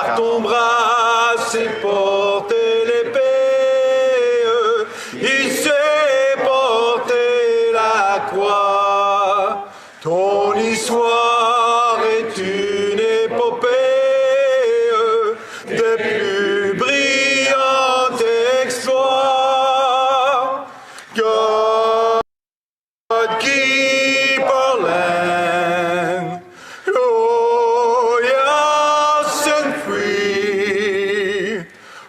par ton bras s'est porté l'épée, il s'est porté la croix. Ton histoire est une épopée des plus brillants exploits. God keep our land, oh yes and free.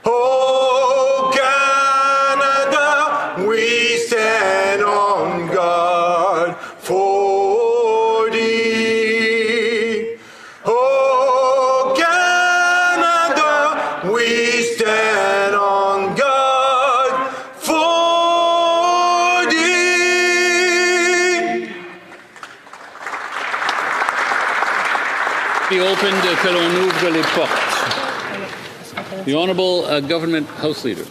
Oh Canada, we stand on guard for thee. Oh Canada, we stand on guard for thee. Be opened que l'on ouvre les portes. The Honourable Government House Leader.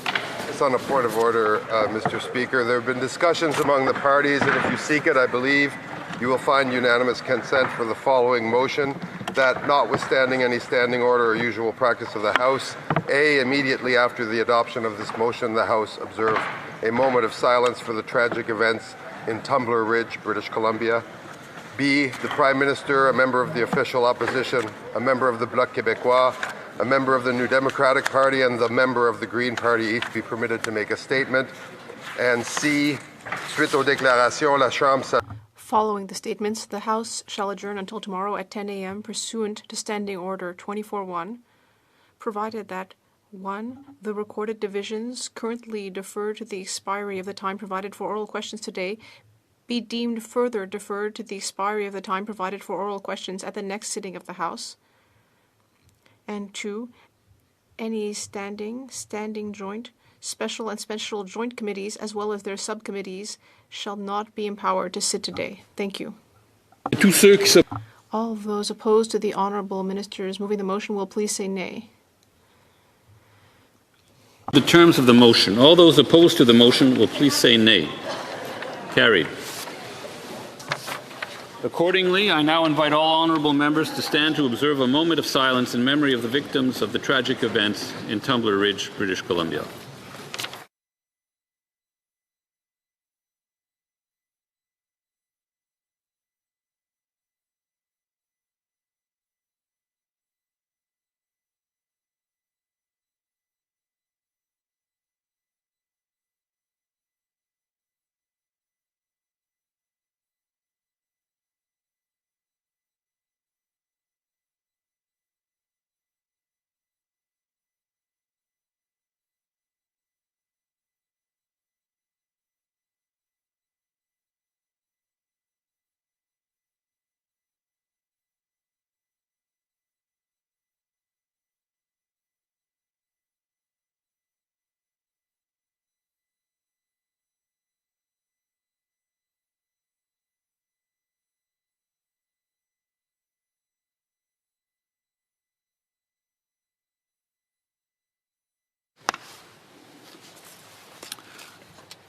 It's on a point of order, Mr. Speaker. There have been discussions among the parties, and if you seek it, I believe you will find unanimous consent for the following motion, that notwithstanding any standing order or usual practice of the House, A, immediately after the adoption of this motion, the House observe a moment of silence for the tragic events in Tumbler Ridge, British Columbia. B, the Prime Minister, a member of the official opposition, a member of the Bloc Québécois, a member of the New Democratic Party, and the member of the Green Party each be permitted to make a statement. And C, suite aux déclarations, la Chambre... Following the statements, the House shall adjourn until tomorrow at 10 a.m. pursuant to Standing Order 24-1, provided that 1. The recorded divisions currently deferred to the expiry of the time provided for oral questions today be deemed further deferred to the expiry of the time provided for oral questions at the next sitting of the House. And 2. Any standing, joint, special and special joint committees, as well as their subcommittees, shall not be empowered to sit today. Thank you. All those opposed to the Honourable Ministers moving the motion will please say nay. The terms of the motion. All those opposed to the motion will please say nay. Carried. Accordingly, I now invite all honourable members to stand to observe a moment of silence in memory of the victims of the tragic events in Tumbler Ridge, British Columbia.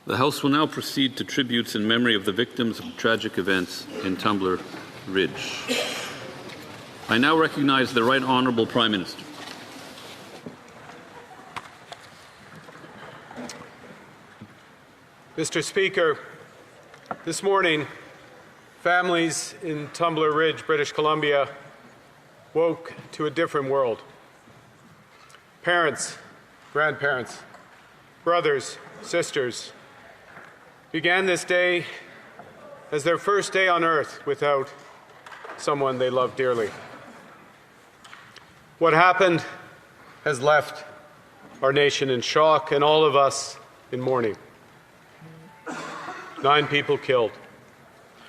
The House will now proceed to tributes in memory of the victims of tragic events in Tumbler Ridge. I now recognize the Right Honourable Prime Minister. Mr. Speaker, this morning, families in Tumbler Ridge, British Columbia, woke to a different world. Parents, grandparents, brothers, sisters, began this day as their first day on earth without someone they loved dearly. What happened has left our nation in shock and all of us in mourning. 9 people killed,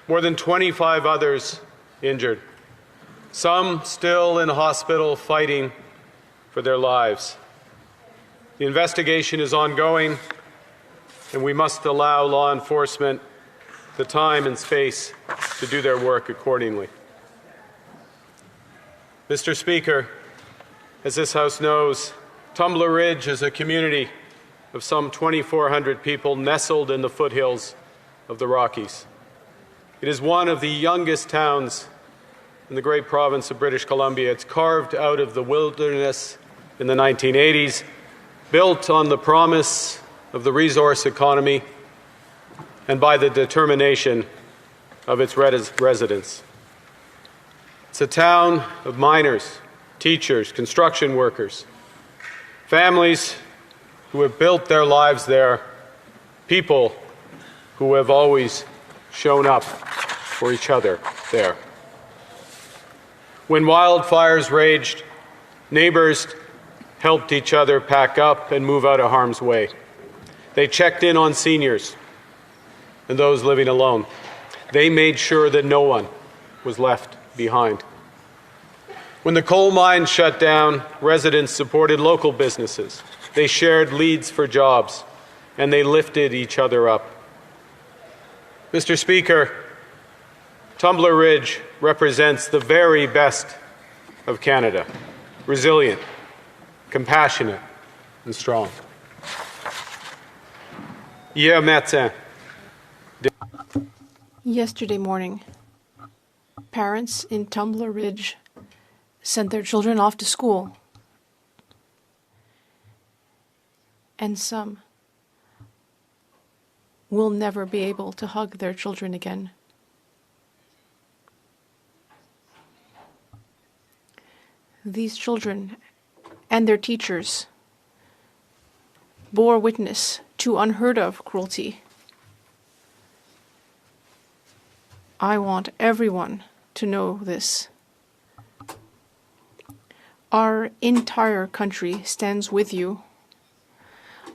more than 25 others injured, some still in hospital fighting for their lives. The investigation is ongoing, and we must allow law enforcement the time and space to do their work accordingly. Mr. Speaker, as this House knows, Tumbler Ridge is a community of some 2,400 people nestled in the foothills of the Rockies. It is one of the youngest towns in the great province of British Columbia. It's carved out of the wilderness in the 1980s, built on the promise of the resource economy and by the determination of its residents. It's a town of miners, teachers, construction workers, families who have built their lives there, people who have always shown up for each other there. When wildfires raged, neighbors helped each other pack up and move out of harm's way. They checked in on seniors and those living alone. They made sure that no one was left behind. When the coal mines shut down, residents supported local businesses. They shared leads for jobs, and they lifted each other up. Mr. Speaker, Tumbler Ridge represents the very best of Canada, resilient, compassionate, and strong. Hier matin. Yesterday morning, parents in Tumbler Ridge sent their children off to school. And some will never be able to hug their children again. These children and their teachers bore witness to unheard of cruelty. I want everyone to know this. Our entire country stands with you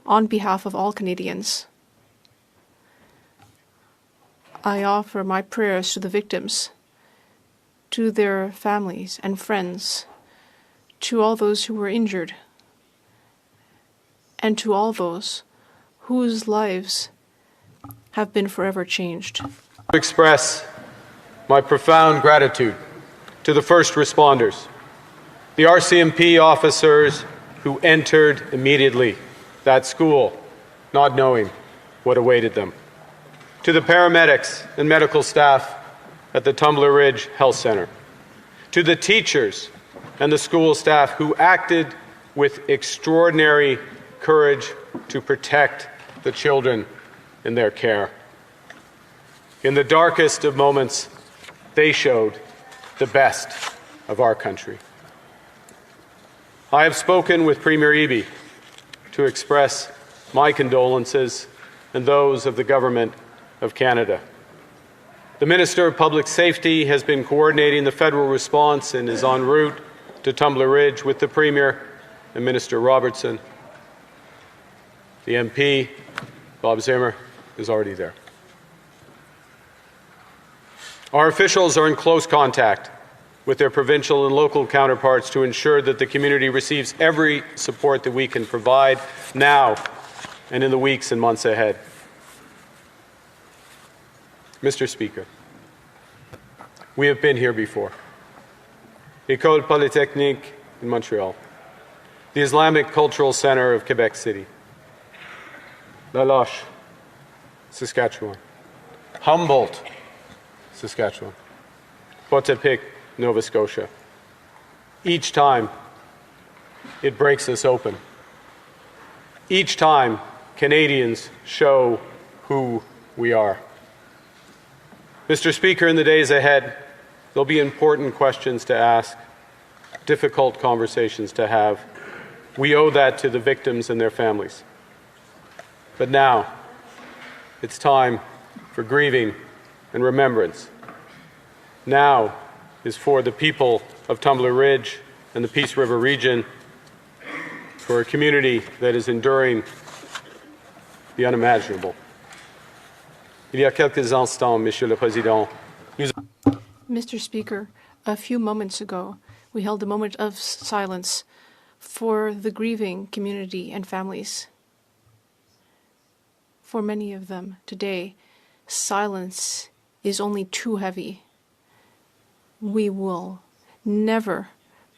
on behalf of all Canadians. I offer my prayers to the victims, to their families and friends, to all those who were injured, and to all those whose lives have been forever changed. I express my profound gratitude to the first responders, the RCMP officers who entered immediately that school, not knowing what awaited them, to the paramedics and medical staff at the Tumbler Ridge Health Centre, to the teachers and the school staff who acted with extraordinary courage to protect the children in their care. In the darkest of moments, they showed the best of our country. I have spoken with Premier Eby to express my condolences and those of the Government of Canada. The Minister of Public Safety has been coordinating the federal response and is en route to Tumbler Ridge with the Premier and Minister Robertson. The MP, Bob Zimmer, is already there. Our officials are in close contact with their provincial and local counterparts to ensure that the community receives every support that we can provide now and in the weeks and months ahead. Mr. Speaker, we have been here before. École Polytechnique in Montreal, the Islamic Cultural Centre of Quebec City, La Loche, Saskatchewan, Humboldt, Saskatchewan, Potepic, Nova Scotia. Each time, it breaks us open. Each time, Canadians show who we are. Mr. Speaker, in the days ahead, there'll be important questions to ask, difficult conversations to have. We owe that to the victims and their families. But now, it's time for grieving and remembrance. Now is for the people of Tumbler Ridge and the Peace River region, for a community that is enduring the unimaginable. Il y a quelques instants, Monsieur le Président, Mr. Speaker, a few moments ago, we held a moment of silence for the grieving community and families. For many of them today, silence is only too heavy. We will never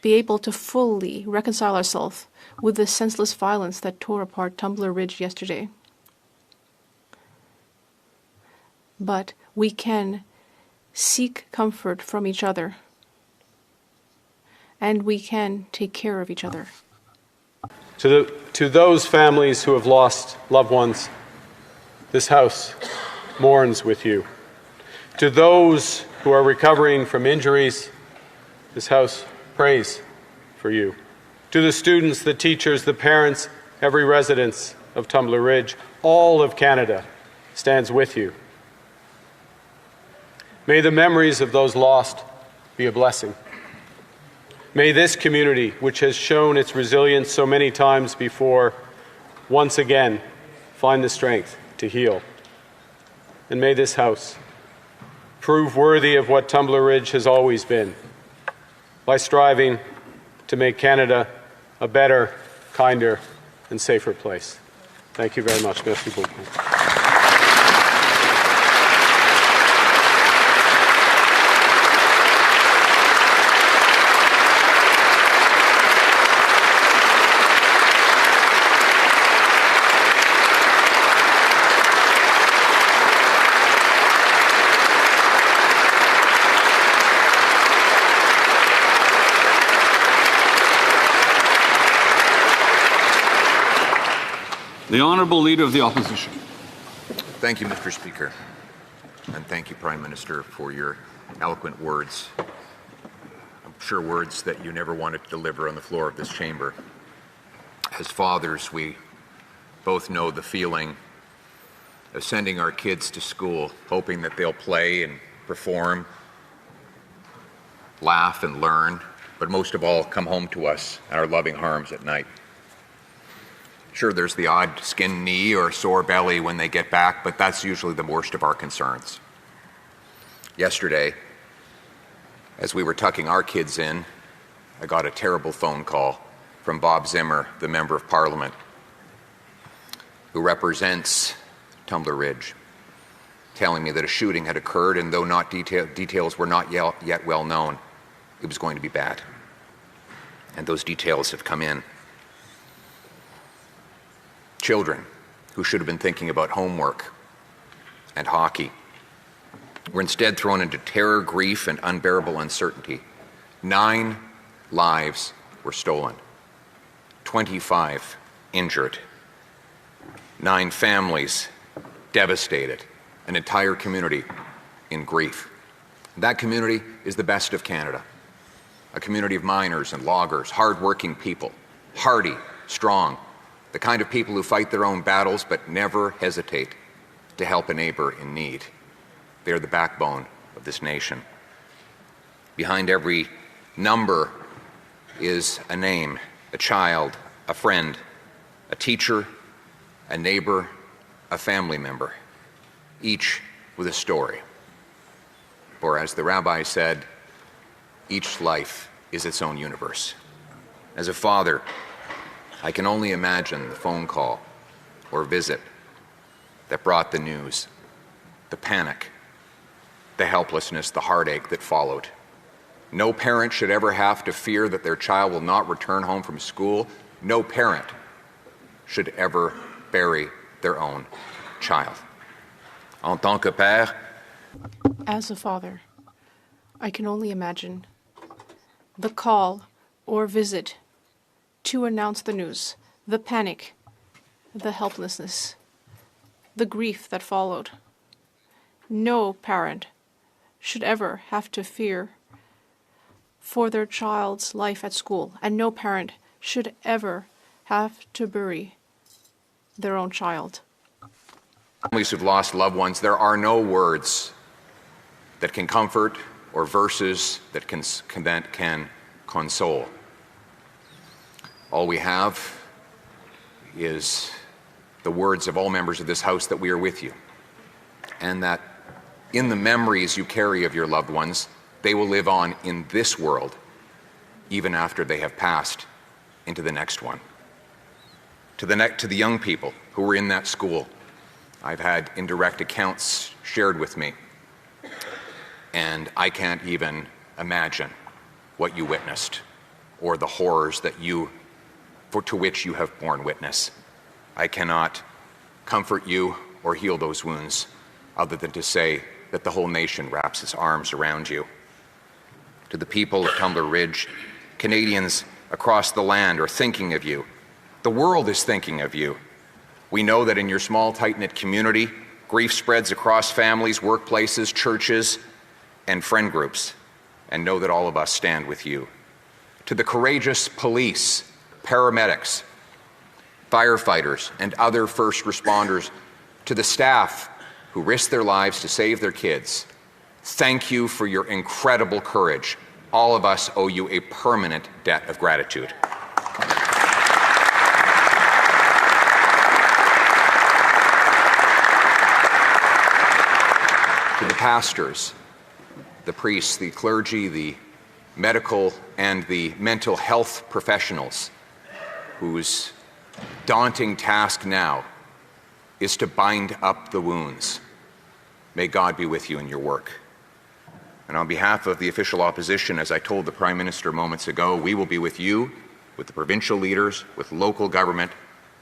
be able to fully reconcile ourselves with the senseless violence that tore apart Tumbler Ridge yesterday. But we can seek comfort from each other and we can take care of each other. To those families who have lost loved ones, this House mourns with you. To those who are recovering from injuries, this House prays for you. To the students, the teachers, the parents, every resident of Tumbler Ridge, all of Canada stands with you. May the memories of those lost be a blessing. May this community, which has shown its resilience so many times before, once again find the strength to heal. And may this House prove worthy of what Tumbler Ridge has always been, by striving to make Canada a better, kinder, and safer place. Thank you very much. Merci beaucoup. The Honourable Leader of the Opposition. Thank you, Mr. Speaker, and thank you, Prime Minister, for your eloquent words. I'm sure words that you never wanted to deliver on the floor of this chamber. As fathers, we both know the feeling of sending our kids to school, hoping that they'll play and perform, laugh and learn, but most of all, come home to us in our loving arms at night. Sure, there's the odd skinned knee or sore belly when they get back, but that's usually the worst of our concerns. Yesterday, as we were tucking our kids in, I got a terrible phone call from Bob Zimmer, the Member of Parliament, who represents Tumbler Ridge, telling me that a shooting had occurred, and though details were not yet well known, it was going to be bad. And those details have come in. Children who should have been thinking about homework and hockey were instead thrown into terror, grief, and unbearable uncertainty. 9 lives were stolen, 25 injured, 9 families devastated, an entire community in grief. That community is the best of Canada, a community of miners and loggers, hard-working people, hardy, strong, the kind of people who fight their own battles but never hesitate to help a neighbor in need. They're the backbone of this nation. Behind every number is a name, a child, a friend, a teacher, a neighbor, a family member, each with a story. For as the rabbi said, each life is its own universe. As a father, I can only imagine the phone call or visit that brought the news, the panic, the helplessness, the heartache that followed. No parent should ever have to fear that their child will not return home from school. No parent should ever bury their own child. En tant que père, As a father, I can only imagine the call or visit to announce the news, the panic, the helplessness, the grief that followed. No parent should ever have to fear for their child's life at school, and no parent should ever have to bury their own child. families who've lost loved ones, there are no words that can comfort or verses that can console. All we have is the words of all members of this House that we are with you, and that in the memories you carry of your loved ones, they will live on in this world, even after they have passed into the next one. To the young people who were in that school, I've had indirect accounts shared with me, and I can't even imagine what you witnessed or the horrors that to which you have borne witness. I cannot comfort you or heal those wounds other than to say that the whole nation wraps its arms around you. To the people of Tumbler Ridge, Canadians across the land are thinking of you. The world is thinking of you. We know that in your small, tight-knit community, grief spreads across families, workplaces, churches, and friend groups, and know that all of us stand with you. To the courageous police, paramedics, firefighters, and other first responders, to the staff who risk their lives to save their kids, thank you for your incredible courage. All of us owe you a permanent debt of gratitude. To the pastors, the priests, the clergy, the medical and the mental health professionals whose daunting task now is to bind up the wounds. May God be with you in your work. And on behalf of the official opposition, as I told the Prime Minister moments ago, we will be with you, with the provincial leaders, with local government,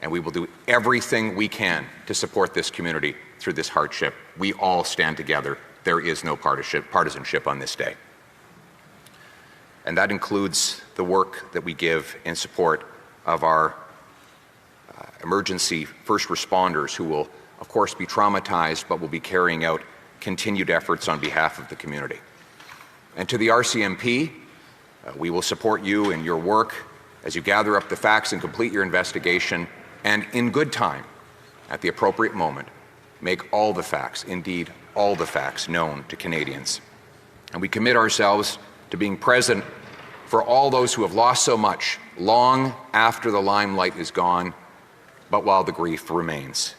and we will do everything we can to support this community through this hardship. We all stand together. There is no partisanship on this day. And that includes the work that we give in support of our emergency first responders who will, of course, be traumatized but will be carrying out continued efforts on behalf of the community. And to the RCMP, we will support you in your work as you gather up the facts and complete your investigation, and in good time, at the appropriate moment, make all the facts, indeed all the facts, known to Canadians. And we commit ourselves to being present for all those who have lost so much long after the limelight is gone, but while the grief remains.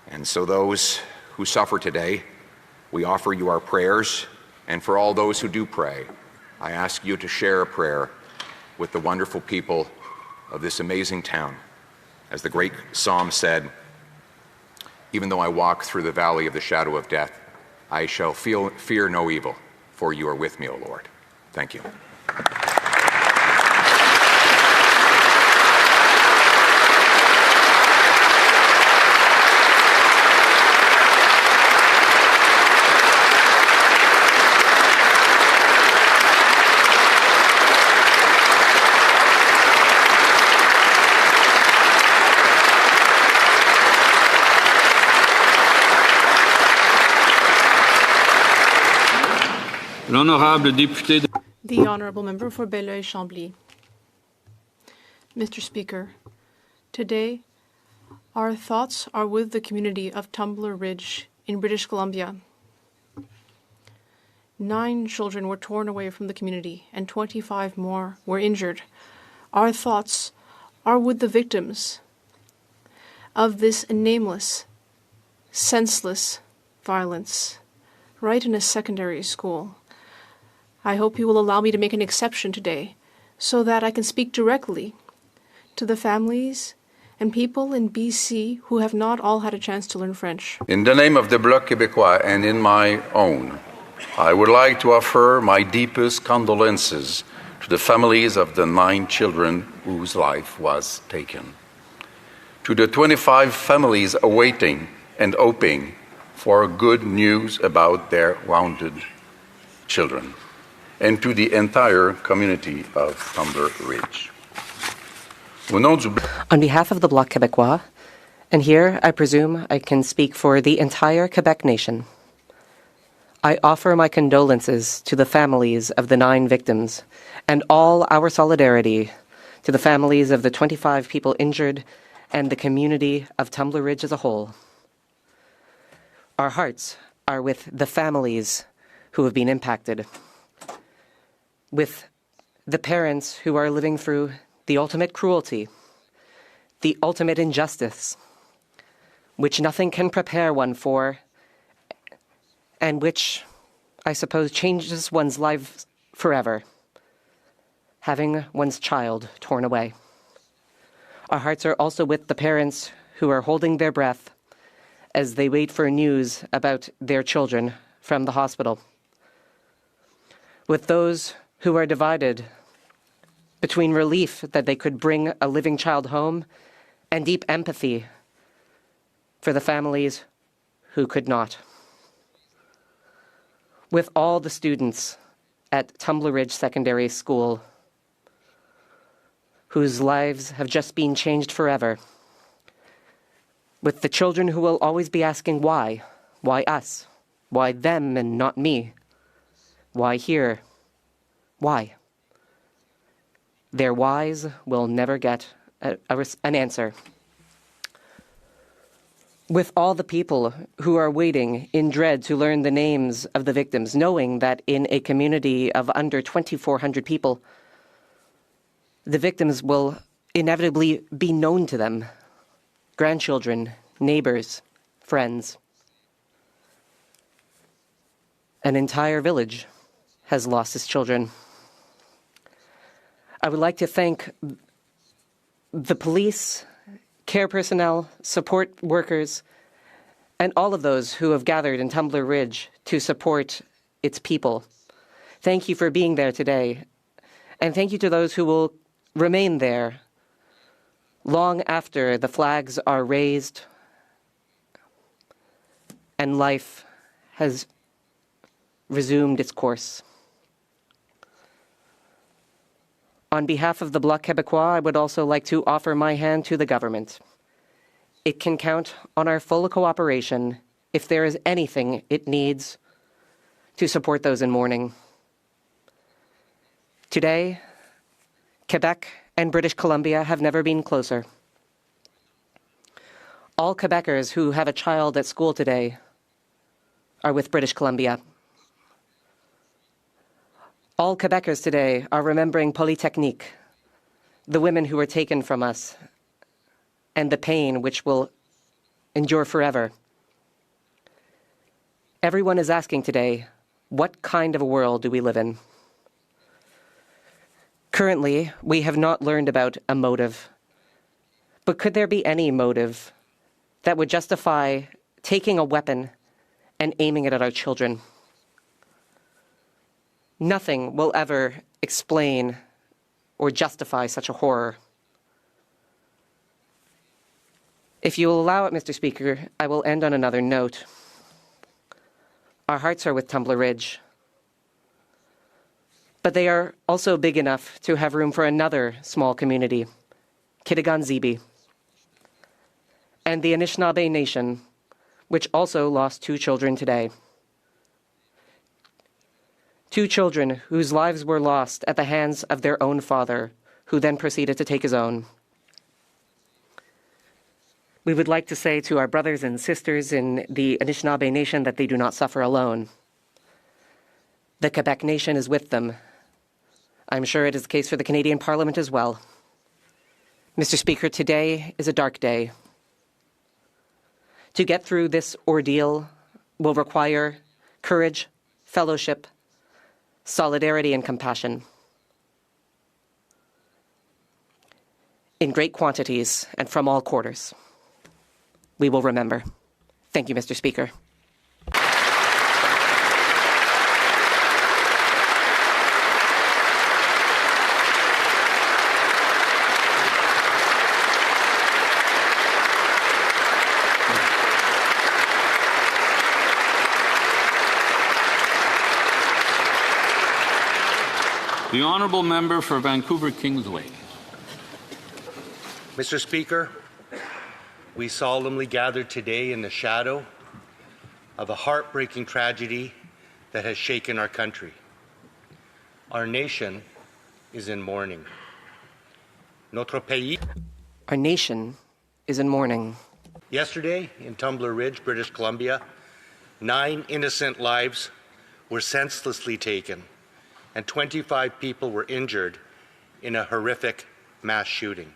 And so those who suffer today, we offer you our prayers, and for all those who do pray, I ask you to share a prayer with the wonderful people of this amazing town. As the great psalm said, even though I walk through the valley of the shadow of death, I shall fear no evil, for you are with me, O Lord. Thank you. L'honorable député de... The Honourable Member for Belleuil-Chambly. Mr. Speaker, today our thoughts are with the community of Tumbler Ridge in British Columbia. 9 children were torn away from the community and 25 more were injured. Our thoughts are with the victims of this nameless, senseless violence right in a secondary school. I hope you will allow me to make an exception today so that I can speak directly to the families and people in BC who have not all had a chance to learn French. In the name of the Bloc Québécois and in my own, I would like to offer my deepest condolences to the families of the 9 children whose life was taken, to the 25 families awaiting and hoping for good news about their wounded children, and to the entire community of Tumbler Ridge. On behalf of the Bloc Québécois, and here I presume I can speak for the entire Quebec nation, I offer my condolences to the families of the 9 victims and all our solidarity to the families of the 25 people injured and the community of Tumbler Ridge as a whole. Our hearts are with the families who have been impacted, with the parents who are living through the ultimate cruelty, the ultimate injustice, which nothing can prepare one for, and which, I suppose, changes one's life forever, having one's child torn away. Our hearts are also with the parents who are holding their breath as they wait for news about their children from the hospital, with those who are divided between relief that they could bring a living child home and deep empathy for the families who could not. With all the students at Tumbler Ridge Secondary School whose lives have just been changed forever. With the children who will always be asking why? Why us? Why them and not me? Why here? Why? Their whys will never get an answer. With all the people who are waiting in dread to learn the names of the victims, knowing that in a community of under 2,400 people, the victims will inevitably be known to them, grandchildren, neighbors, friends. An entire village has lost its children. I would like to thank the police, care personnel, support workers, and all of those who have gathered in Tumbler Ridge to support its people. Thank you for being there today, and thank you to those who will remain there long after the flags are raised and life has resumed its course. On behalf of the Bloc Québécois, I would also like to offer my hand to the government. It can count on our full cooperation if there is anything it needs to support those in mourning. Today, Quebec and British Columbia have never been closer. All Quebecers who have a child at school today are with British Columbia. All Quebecers today are remembering Polytechnique, the women who were taken from us, and the pain which will endure forever. Everyone is asking today, what kind of a world do we live in? Currently, we have not learned about a motive. But could there be any motive that would justify taking a weapon and aiming it at our children? Nothing will ever explain or justify such a horror. If you will allow it, Mr. Speaker, I will end on another note. Our hearts are with Tumbler Ridge, but they are also big enough to have room for another small community, Kitigan-Zibi, and the Anishinaabe Nation, which also lost 2 children today. 2 children whose lives were lost at the hands of their own father, who then proceeded to take his own. We would like to say to our brothers and sisters in the Anishinaabe Nation that they do not suffer alone. The Quebec Nation is with them. I'm sure it is the case for the Canadian Parliament as well. Mr. Speaker, today is a dark day. To get through this ordeal will require courage, fellowship, solidarity, and compassion. In great quantities and from all quarters. We will remember. Thank you, Mr. Speaker. The honourable member for Vancouver Kingsway. Mr. Speaker, we solemnly gather today in the shadow of a heartbreaking tragedy that has shaken our country. Our nation is in mourning. Notre pays. Our nation is in mourning. Yesterday, in Tumbler Ridge, British Columbia, 9 innocent lives were senselessly taken, and 25 people were injured in a horrific mass shooting.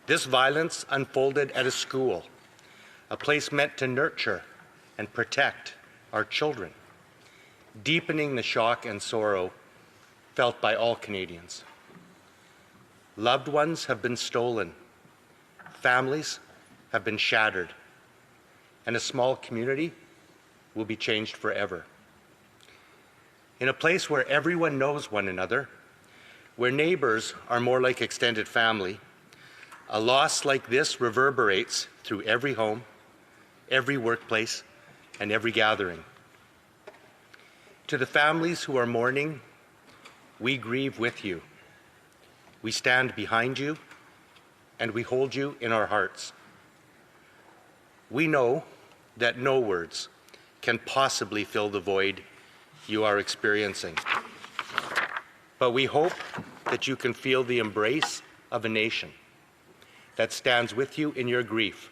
This violence unfolded at a school, a place meant to nurture and protect our children, deepening the shock and sorrow felt by all Canadians. Loved ones have been stolen, families have been shattered, and a small community will be changed forever. In a place where everyone knows one another, where neighbors are more like extended family, a loss like this reverberates through every home, every workplace, and every gathering. To the families who are mourning, we grieve with you. We stand behind you, and we hold you in our hearts. We know that no words can possibly fill the void you are experiencing. But we hope that you can feel the embrace of a nation that stands with you in your grief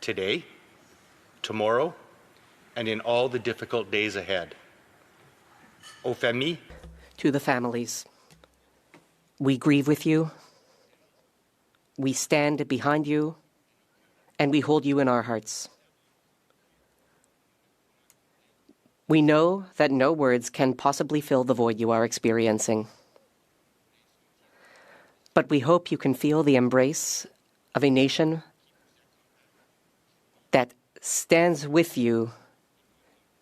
today, tomorrow, and in all the difficult days ahead. Aux familles, to the families, we grieve with you, we stand behind you, and we hold you in our hearts. We know that no words can possibly fill the void you are experiencing. But we hope you can feel the embrace of a nation that stands with you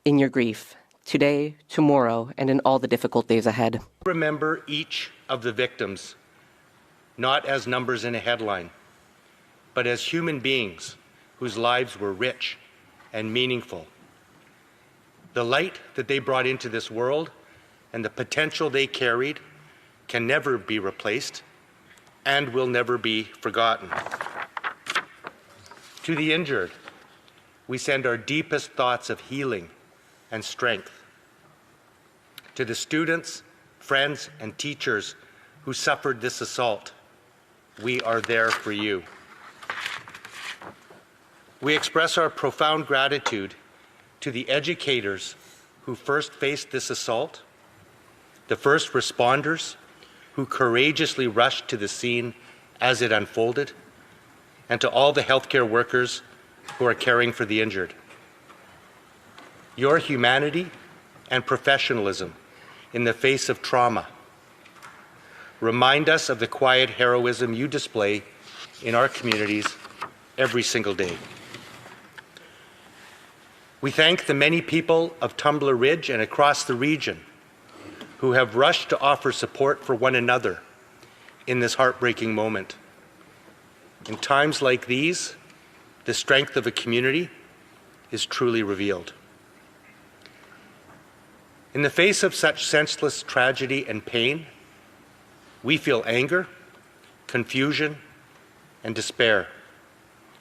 in your grief today, tomorrow, and in all the difficult days ahead. remember each of the victims, not as numbers in a headline, but as human beings whose lives were rich and meaningful. The light that they brought into this world and the potential they carried can never be replaced and will never be forgotten. To the injured, we send our deepest thoughts of healing and strength. To the students, friends, and teachers who suffered this assault, we are there for you. We express our profound gratitude to the educators who first faced this assault, the first responders who courageously rushed to the scene as it unfolded, and to all the healthcare workers who are caring for the injured. Your humanity and professionalism in the face of trauma remind us of the quiet heroism you display in our communities every single day. We thank the many people of Tumbler Ridge and across the region who have rushed to offer support for one another in this heartbreaking moment. In times like these, the strength of a community is truly revealed. In the face of such senseless tragedy and pain, we feel anger, confusion, and despair.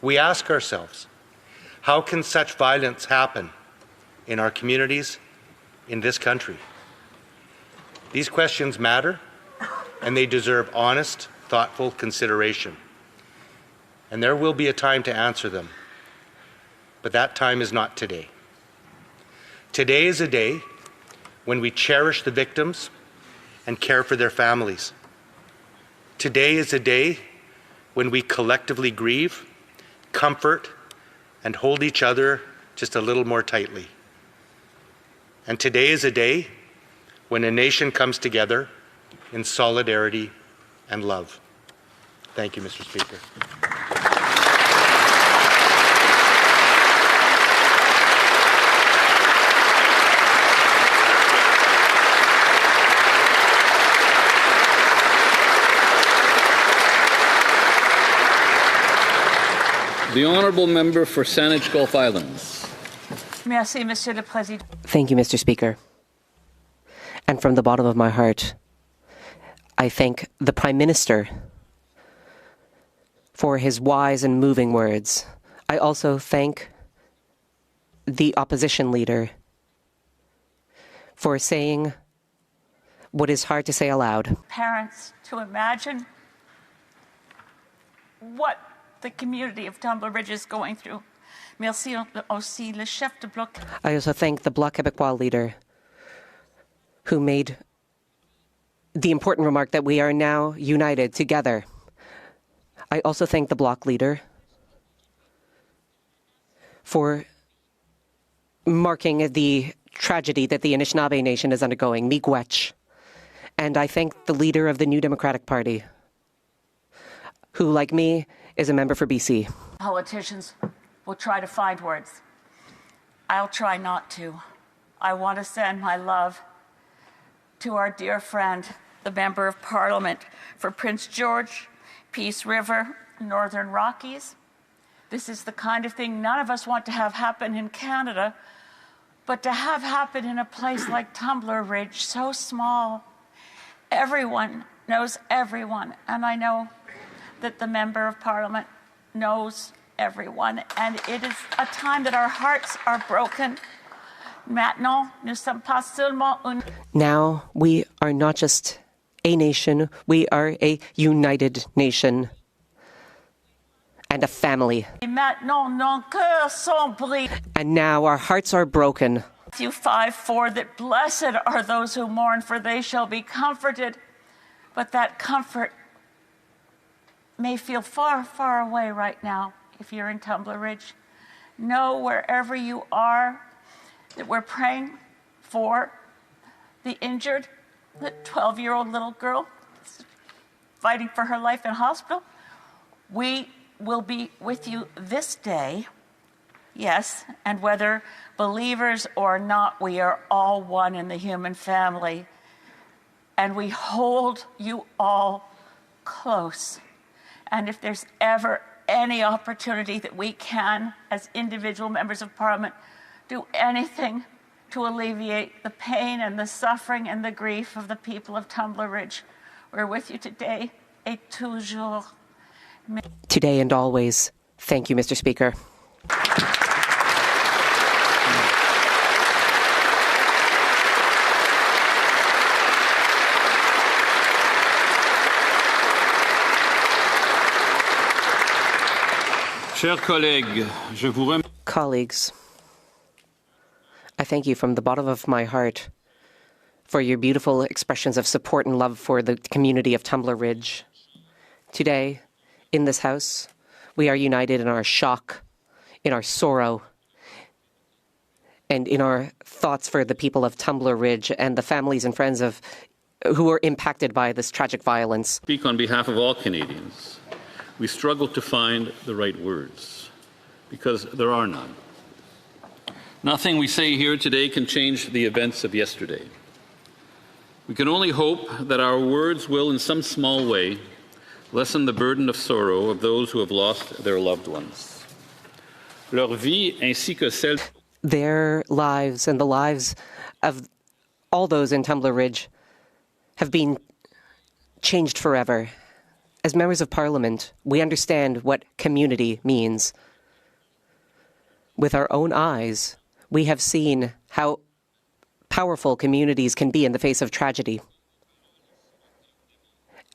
We ask ourselves, how can such violence happen in our communities, in this country? These questions matter, and they deserve honest, thoughtful consideration. And there will be a time to answer them, but that time is not today. Today is a day when we cherish the victims and care for their families. Today is a day when we collectively grieve, comfort, and hold each other just a little more tightly. And today is a day when a nation comes together in solidarity and love. Thank you, Mr. Speaker. The Honourable Member for Saanich Gulf Islands. Merci, Monsieur le Président. Thank you, Mr. Speaker. And from the bottom of my heart, I thank the Prime Minister for his wise and moving words. I also thank the opposition leader for saying what is hard to say aloud. Parents to imagine what the community of Tumbler Ridge is going through. Merci aussi le chef de bloc. I also thank the Bloc Québécois leader who made the important remark that we are now united together. I also thank the Bloc leader for marking the tragedy that the Anishinaabe Nation is undergoing, Miigwech. And I thank the leader of the New Democratic Party, who, like me, is a member for BC. Politicians will try to find words. I'll try not to. I want to send my love to our dear friend, the Member of Parliament for Prince George, Peace River, Northern Rockies. This is the kind of thing none of us want to have happen in Canada, but to have happen in a place like Tumbler Ridge, so small. Everyone knows everyone, and I know that the Member of Parliament knows everyone, and it is a time that our hearts are broken. Maintenant, nous sommes pas seulement une... Now we are not just a nation, we are a united nation and a family. Maintenant, nos cœurs sont brisés. And now our hearts are broken. Matthew 5:4, that blessed are those who mourn, for they shall be comforted. But that comfort may feel far, far away right now if you're in Tumbler Ridge. Know wherever you are that we're praying for the injured, the 12-year-old little girl fighting for her life in hospital. We will be with you this day, yes, and whether believers or not, we are all one in the human family, and we hold you all close. And if there's ever any opportunity that we can, as individual members of Parliament, do anything to alleviate the pain and the suffering and the grief of the people of Tumbler Ridge, we're with you today et toujours. Today and always. Thank you, Mr. Speaker. Chers collègues, je vous remercie. Colleagues, I thank you from the bottom of my heart for your beautiful expressions of support and love for the community of Tumbler Ridge. Today, in this House, we are united in our shock, in our sorrow, and in our thoughts for the people of Tumbler Ridge and the families and friends of who were impacted by this tragic violence. Speak on behalf of all Canadians. We struggle to find the right words because there are none. Nothing we say here today can change the events of yesterday. We can only hope that our words will, in some small way, lessen the burden of sorrow of those who have lost their loved ones. Leur vie ainsi que celle... Their lives and the lives of all those in Tumbler Ridge have been changed forever. As members of Parliament, we understand what community means. With our own eyes, we have seen how powerful communities can be in the face of tragedy.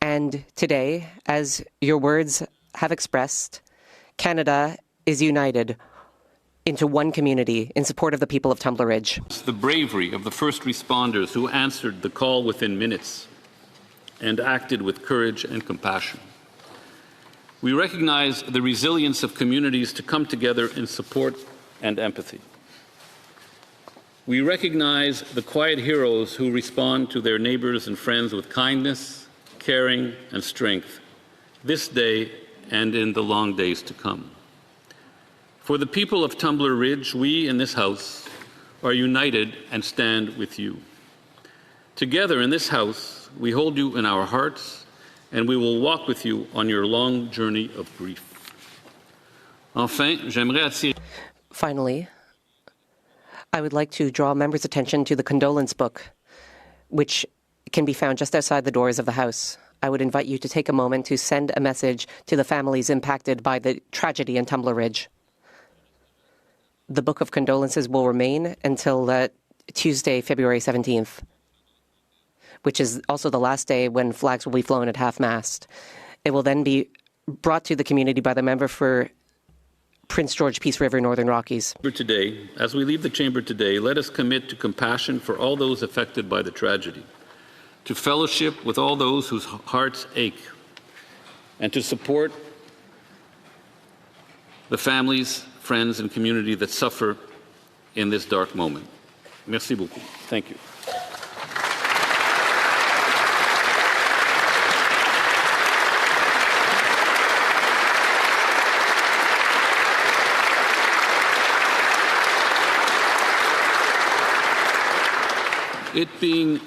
And today, as your words have expressed, Canada is united into one community in support of the people of Tumbler Ridge. The bravery of the first responders who answered the call within minutes and acted with courage and compassion. We recognize the resilience of communities to come together in support and empathy. We recognize the quiet heroes who respond to their neighbors and friends with kindness, caring, and strength this day and in the long days to come. For the people of Tumbler Ridge, we in this House are united and stand with you. Together in this House, we hold you in our hearts, and we will walk with you on your long journey of grief. Enfin, j'aimerais attirer... Finally, I would like to draw members' attention to the condolence book, which can be found just outside the doors of the House. I would invite you to take a moment to send a message to the families impacted by the tragedy in Tumbler Ridge. The book of condolences will remain until Tuesday, February 17th, which is also the last day when flags will be flown at half-mast. It will then be brought to the community by the member for Prince George Peace River, Northern Rockies. Today, as we leave the chamber today, let us commit to compassion for all those affected by the tragedy, to fellowship with all those whose hearts ache, and to support the families, friends, and community that suffer in this dark moment. Merci beaucoup. Thank you. It being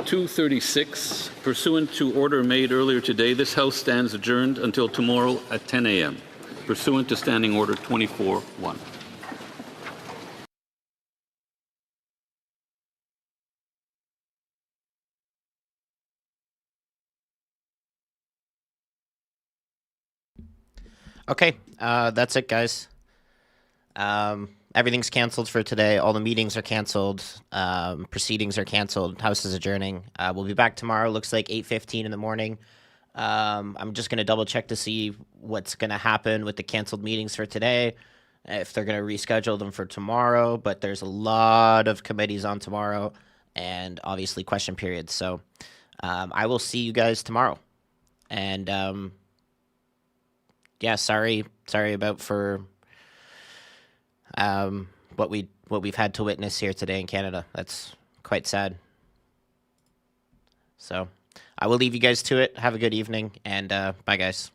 2:36, pursuant to order made earlier today, this House stands adjourned until tomorrow at 10 a.m., pursuant to Standing Order 24-1. Okay, that's it, guys. Everything's canceled for today. All the meetings are canceled. Proceedings are canceled. House is adjourning. We'll be back tomorrow. Looks like 8:15 in the morning. I'm just going to double check to see what's going to happen with the canceled meetings for today, if they're going to reschedule them for tomorrow. But there's a lot of committees on tomorrow and obviously question periods. So I will see you guys tomorrow. And yeah, sorry about for what we've had to witness here today in Canada. That's quite sad. So I will leave you guys to it. Have a good evening, and bye, guys.